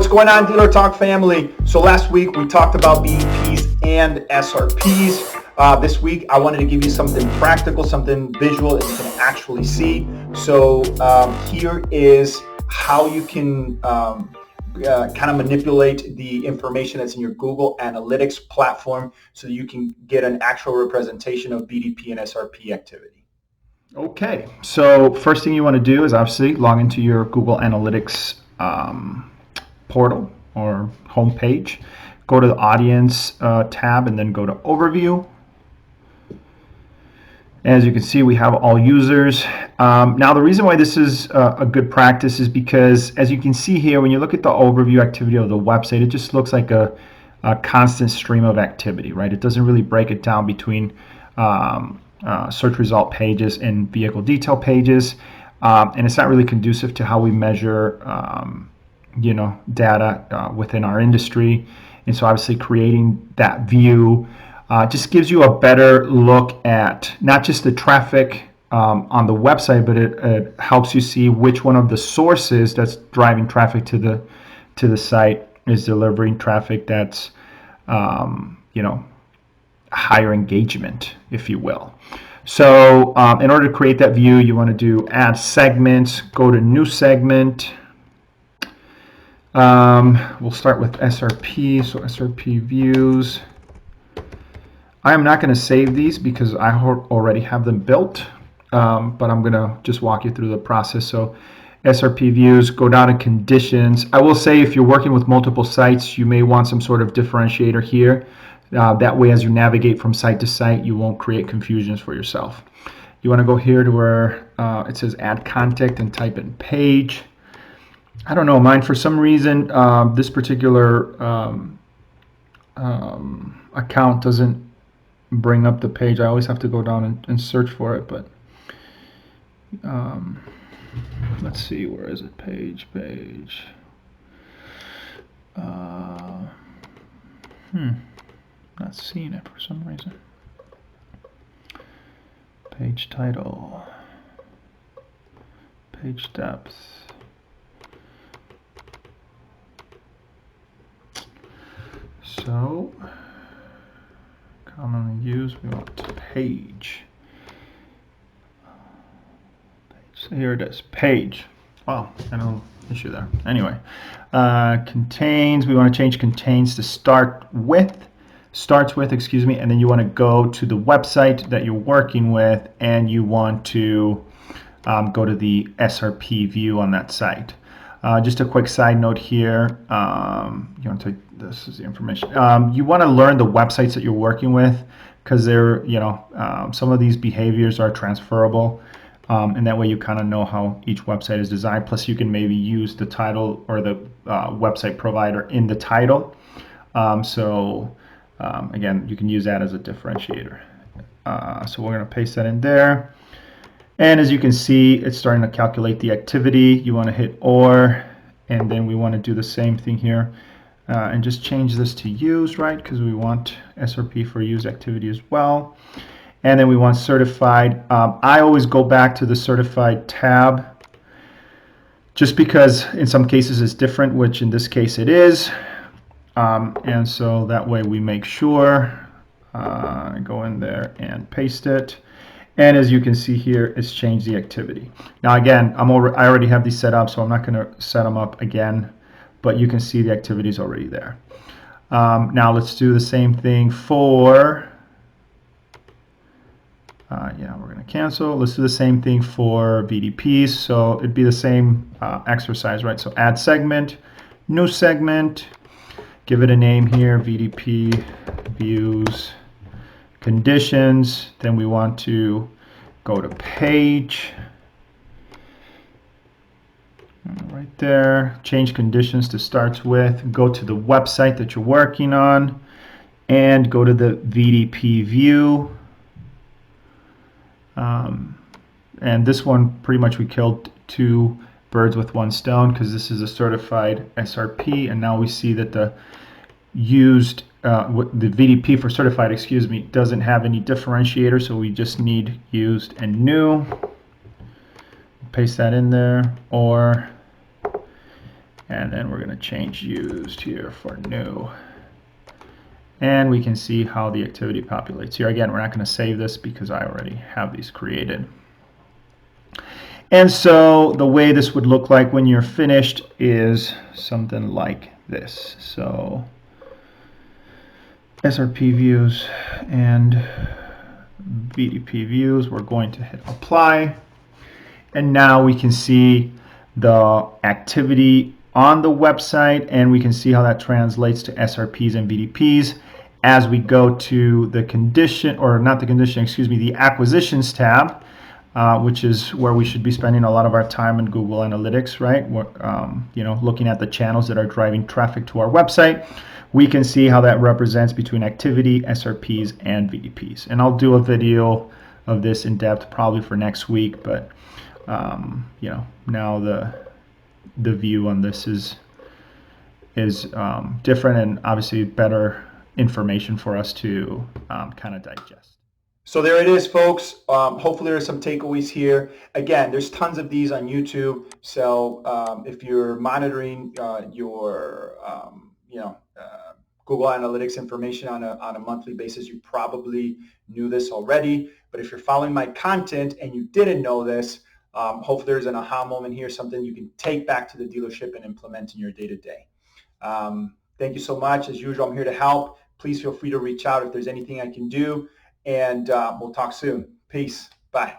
What's going on, Dealer Talk family? So last week we talked about VDPs and SRPs. This week I wanted to give you something practical, something visual that you can actually see. So here is how you can kind of manipulate the information that's in your Google Analytics platform so that you can get an actual representation of VDP and SRP activity. Okay, so first thing you want to do is obviously log into your Google Analytics portal or homepage. Go to the Audience tab and then go to Overview. As you can see, we have all users. Now, the reason why this is a good practice is because, as you can see here, when you look at the overview activity of the website, it just looks like a constant stream of activity, right? It doesn't really break it down between search result pages and vehicle detail pages, and it's not really conducive to how we measure data within our industry. And so obviously creating that view just gives you a better look at not just the traffic on the website, but it helps you see which one of the sources that's driving traffic to the site is delivering traffic that's higher engagement, if you will. So in order to create that view, you want to do add segments, go to new segment. We'll start with SRP, so SRP views. I am not going to save these because I already have them built, but I'm going to just walk you through the process. So SRP views, go down to conditions. I will say if you're working with multiple sites, you may want some sort of differentiator here. That way, as you navigate from site to site, you won't create confusions for yourself. You want to go here to where it says add contact and type in page. I don't know, mine for some reason, this particular account doesn't bring up the page. I always have to go down and search for it, but let's see, where is it? Page. Not seeing it for some reason. Page title, page depth. So commonly used, we want page. So here it is, page. Wow, I know issue there. Anyway, contains, we want to change contains to starts with, and then you want to go to the website that you're working with, and you want to go to the SRP view on that site. Just a quick side note here. You want to take, this is the information. You want to learn the websites that you're working with, because they're, some of these behaviors are transferable, and that way you kind of know how each website is designed. Plus, you can maybe use the title or the website provider in the title. Again, you can use that as a differentiator. So we're going to paste that in there. And as you can see, it's starting to calculate the activity. You want to hit OR, and then we want to do the same thing here and just change this to use, right? Because we want SRP for use activity as well. And then we want certified. I always go back to the certified tab just because in some cases it's different, which in this case it is. And so that way we make sure, go in there and paste it. And as you can see here, it's changed the activity. Now again, I already have these set up, so I'm not going to set them up again, but you can see the activity is already there. Now let's do the same thing for, we're going to cancel. Let's do the same thing for VDPs. So it'd be the same exercise, right? So add segment, new segment, give it a name here, VDP views. Conditions, then we want to go to page, right there, change conditions to starts with, go to the website that you're working on, and go to the VDP view. And this one, pretty much we killed two birds with one stone because this is a certified SRP, and now we see that the used the VDP for certified, doesn't have any differentiator, so we just need used and new. Paste that in there, And then we're going to change used here for new. And we can see how the activity populates here. Again, we're not going to save this because I already have these created. And so the way this would look like when you're finished is something like this. So SRP views and VDP views, we're going to hit apply. And now we can see the activity on the website, and we can see how that translates to SRPs and VDPs as we go to the condition, or not the condition, excuse me, the acquisitions tab, which is where we should be spending a lot of our time in Google Analytics, right? You know, looking at the channels that are driving traffic to our website. We can see how that represents between activity, SRPs, and VDPs. And I'll do a video of this in depth probably for next week, but you know, now the view on this is different, and obviously better information for us to kind of digest. So there it is, folks. Hopefully there are some takeaways here. Again, there's tons of these on YouTube. So if you're monitoring your Google Analytics information on a monthly basis, you probably knew this already. But if you're following my content and you didn't know this, hopefully there's an aha moment here, something you can take back to the dealership and implement in your day-to-day. Thank you so much. As usual, I'm here to help. Please feel free to reach out if there's anything I can do. And we'll talk soon. Peace. Bye.